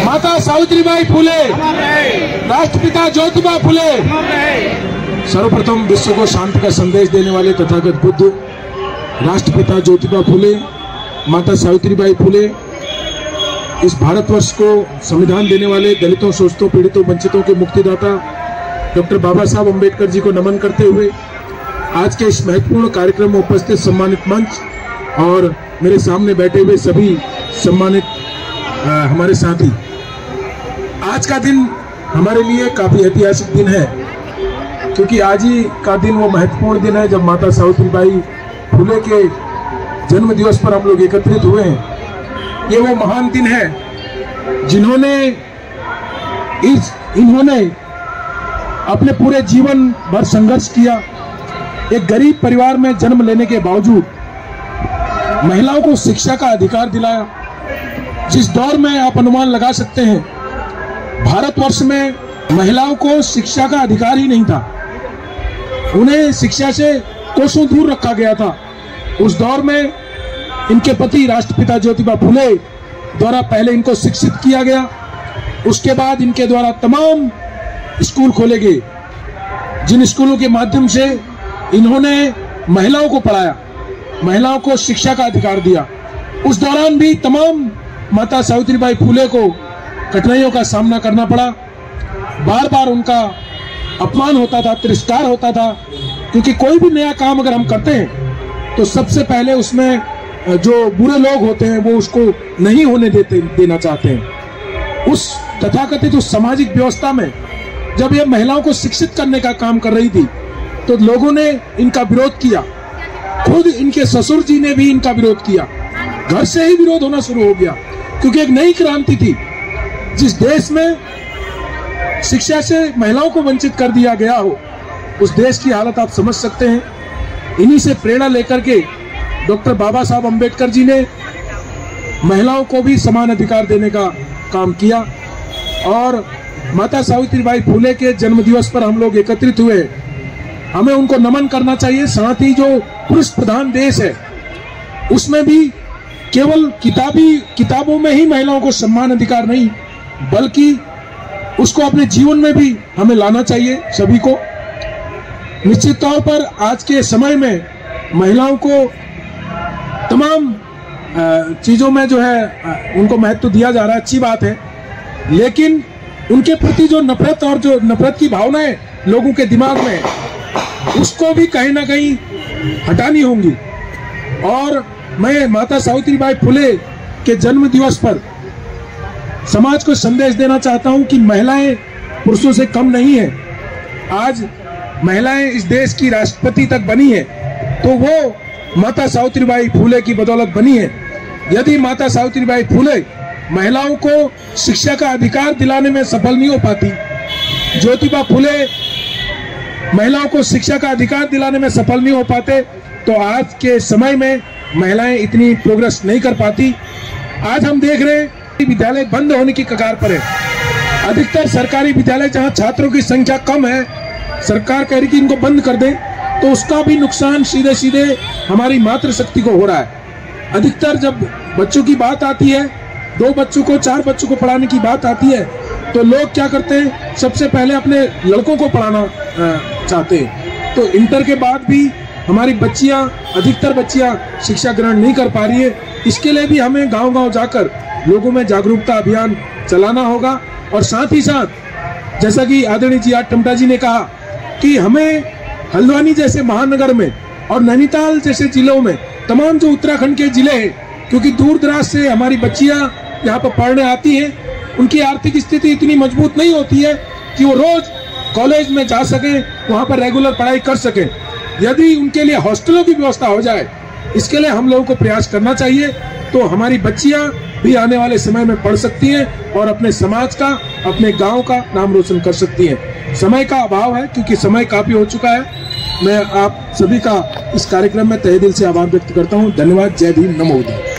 माता सावित्रीबाई फुले, राष्ट्रपिता ज्योतिबा फुले। सर्वप्रथम विश्व को शांति का संदेश देने वाले तथागत बुद्ध, राष्ट्रपिता ज्योतिबा फुले, माता सावित्रीबाई फुले, इस भारतवर्ष को संविधान देने वाले दलितों, शोषितों, पीड़ितों, वंचितों के मुक्तिदाता डॉक्टर बाबा साहब अम्बेडकर जी को नमन करते हुए आज के इस महत्वपूर्ण कार्यक्रम में उपस्थित सम्मानित मंच और मेरे सामने बैठे हुए सभी सम्मानित हमारे साथी, आज का दिन हमारे लिए काफी ऐतिहासिक दिन है, क्योंकि आज ही का दिन वो महत्वपूर्ण दिन है जब माता सावित्रीबाई फुले के जन्म दिवस पर हम लोग एकत्रित हुए हैं। ये वो महान दिन है जिन्होंने अपने पूरे जीवन भर संघर्ष किया। एक गरीब परिवार में जन्म लेने के बावजूद महिलाओं को शिक्षा का अधिकार दिलाया। जिस दौर में आप अनुमान लगा सकते हैं, भारतवर्ष में महिलाओं को शिक्षा का अधिकार ही नहीं था, उन्हें शिक्षा से कोसों दूर रखा गया था। उस दौर में इनके पति राष्ट्रपिता ज्योतिबा फुले द्वारा पहले इनको शिक्षित किया गया, उसके बाद इनके द्वारा तमाम स्कूल खोले गए, जिन स्कूलों के माध्यम से इन्होंने महिलाओं को पढ़ाया, महिलाओं को शिक्षा का अधिकार दिया। उस दौरान भी तमाम माता सावित्रीबाई फुले को कठिनाइयों का सामना करना पड़ा। बार बार उनका अपमान होता था, तिरस्कार होता था, क्योंकि कोई भी नया काम अगर हम करते हैं तो सबसे पहले उसमें जो बुरे लोग होते हैं वो उसको नहीं होने देना चाहते हैं। उस तथाकथित उस सामाजिक व्यवस्था में जब ये महिलाओं को शिक्षित करने का काम कर रही थी तो लोगों ने इनका विरोध किया। खुद इनके ससुर जी ने भी इनका विरोध किया। घर से ही विरोध होना शुरू हो गया, क्योंकि एक नई क्रांति थी। जिस देश में शिक्षा से महिलाओं को वंचित कर दिया गया हो, उस देश की हालत आप समझ सकते हैं। इन्हीं से प्रेरणा लेकर के डॉक्टर बाबा साहब अम्बेडकर जी ने महिलाओं को भी समान अधिकार देने का काम किया और माता सावित्रीबाई फुले के जन्म दिवस पर हम लोग एकत्रित हुए। हमें उनको नमन करना चाहिए। साथ ही जो पुरुष प्रधान देश है उसमें भी केवल किताबों में ही महिलाओं को सम्मान अधिकार नहीं, बल्कि उसको अपने जीवन में भी हमें लाना चाहिए सभी को। निश्चित तौर पर आज के समय में महिलाओं को तमाम चीजों में जो है उनको महत्व दिया जा रहा है, अच्छी बात है, लेकिन उनके प्रति जो नफरत की भावनाएं लोगों के दिमाग में है उसको भी कहीं ना कहीं हटानी होंगी। और मैं माता सावित्रीबाई फुले के जन्म दिवस पर समाज को संदेश देना चाहता हूं कि महिलाएं पुरुषों से कम नहीं है। आज महिलाएं इस देश की राष्ट्रपति तक बनी है तो वो माता सावित्रीबाई फुले की बदौलत बनी है। यदि माता सावित्रीबाई फुले महिलाओं को शिक्षा का अधिकार दिलाने में सफल नहीं हो पाती, ज्योतिबा फुले महिलाओं को शिक्षा का अधिकार दिलाने में सफल नहीं हो पाते, तो आज के समय में महिलाएं इतनी प्रोग्रेस नहीं कर पाती। आज हम देख रहे हैं विद्यालय बंद होने की कगार पर है। अधिकतर सरकारी विद्यालय जहां छात्रों की संख्या कम है, सरकार कह रही कि इनको बंद कर दे, तो उसका भी नुकसान सीधे सीधे हमारी मातृशक्ति को हो रहा है। अधिकतर जब बच्चों की बात आती है, 2 बच्चों को 4 बच्चों को पढ़ाने की बात आती है, तो लोग क्या करते हैं, सबसे पहले अपने लड़कों को पढ़ाना चाहते हैं। तो इंटर के बाद भी हमारी अधिकतर बच्चियां शिक्षा ग्रहण नहीं कर पा रही है। इसके लिए भी हमें गांव-गांव जाकर लोगों में जागरूकता अभियान चलाना होगा। और साथ ही साथ जैसा कि आदरणीय जी आर टमटा जी ने कहा कि हमें हल्द्वानी जैसे महानगर में और नैनीताल जैसे जिलों में, तमाम जो उत्तराखंड के जिले हैं, क्योंकि दूर दराज से हमारी बच्चियां यहाँ पर पढ़ने आती हैं, उनकी आर्थिक स्थिति इतनी मजबूत नहीं होती है कि वो रोज कॉलेज में जा सकें, वहाँ पर रेगुलर पढ़ाई कर सकें। यदि उनके लिए हॉस्टलों की व्यवस्था हो जाए, इसके लिए हम लोगों को प्रयास करना चाहिए, तो हमारी बच्चियां भी आने वाले समय में पढ़ सकती हैं और अपने समाज का, अपने गांव का नाम रोशन कर सकती हैं। समय का अभाव है, क्योंकि समय काफी हो चुका है। मैं आप सभी का इस कार्यक्रम में तहे दिल से आभार व्यक्त करता हूं। धन्यवाद। जय भीम, नमो बुद्धाय।